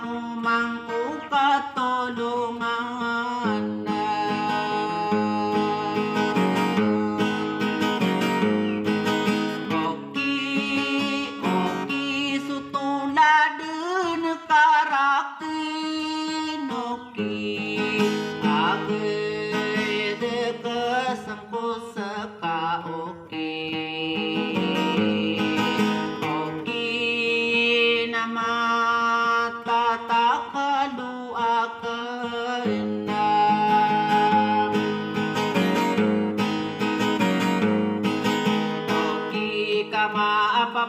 Umang ko katulungan na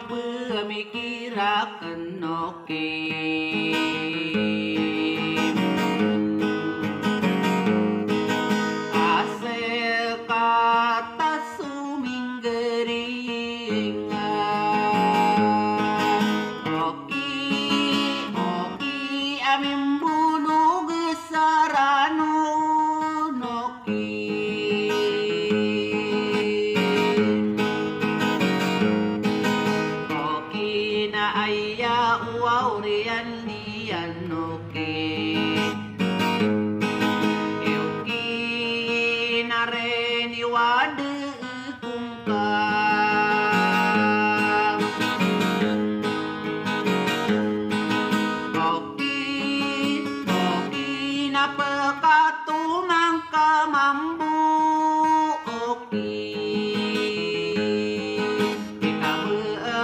pemikirakan oke. Asal kata suminggeringan oki amin bulu gesarano noki. Aya uau rian lian oke. Euki nareni wade kungkam. Oki na pekatu mangka mambu oki.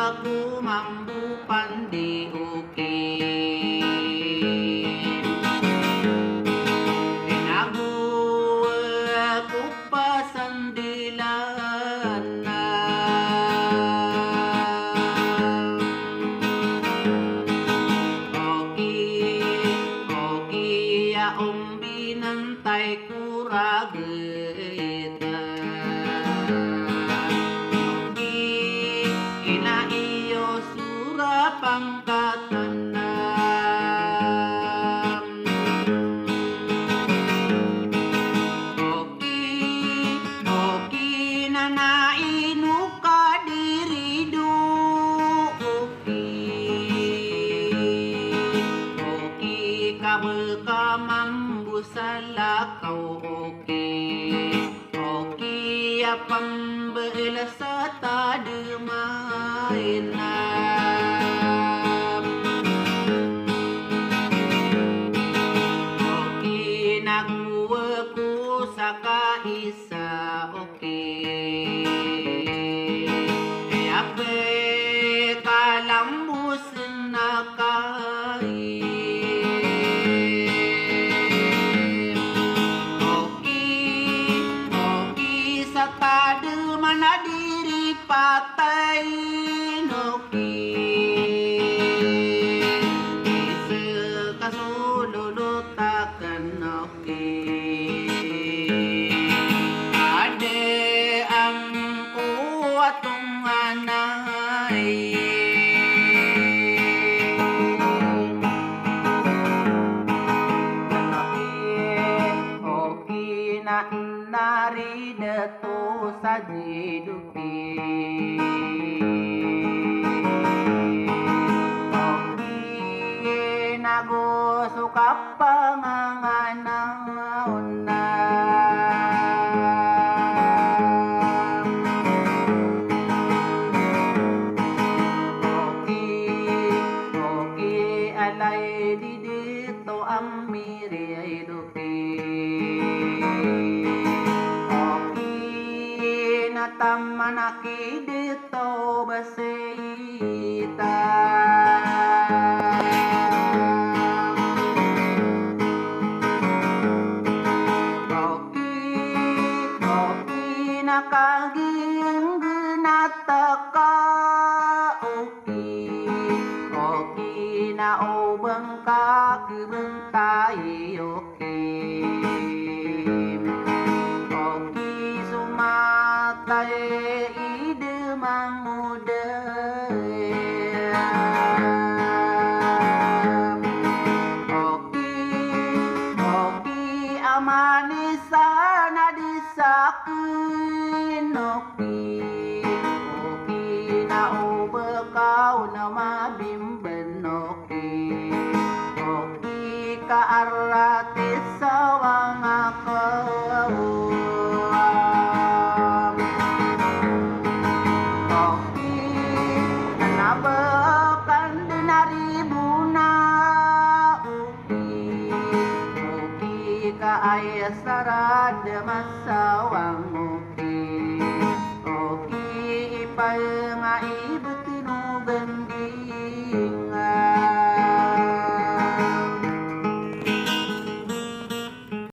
Aku mambu pandi oke. Aku pasandilana. Oki ya umbi nantai kurageta. Pangkatan oki nanainu kadiridu oki kabeka mambu salakau oki apang bela sata demaina. Saka isa oke. Ape kalambus nakai. Oki satade mana diri patai noki. Kasululu takkan oke. Oki na nari detu sajiduki. Oki nago suka panganganauna. Alay didito ang miri duki. Oki natamanaki dito basita. Oki nakaging ginataka oki na obang ka kebentai oki. Oki sumatai ide manguda. Oki amanisa nadisakin oki. Oki na obekau na mabimben oki. Oki ka arati sawang akau. Oki nanabekan dinari buna oki ka ayah sarad masawang oki. Oki ipaengai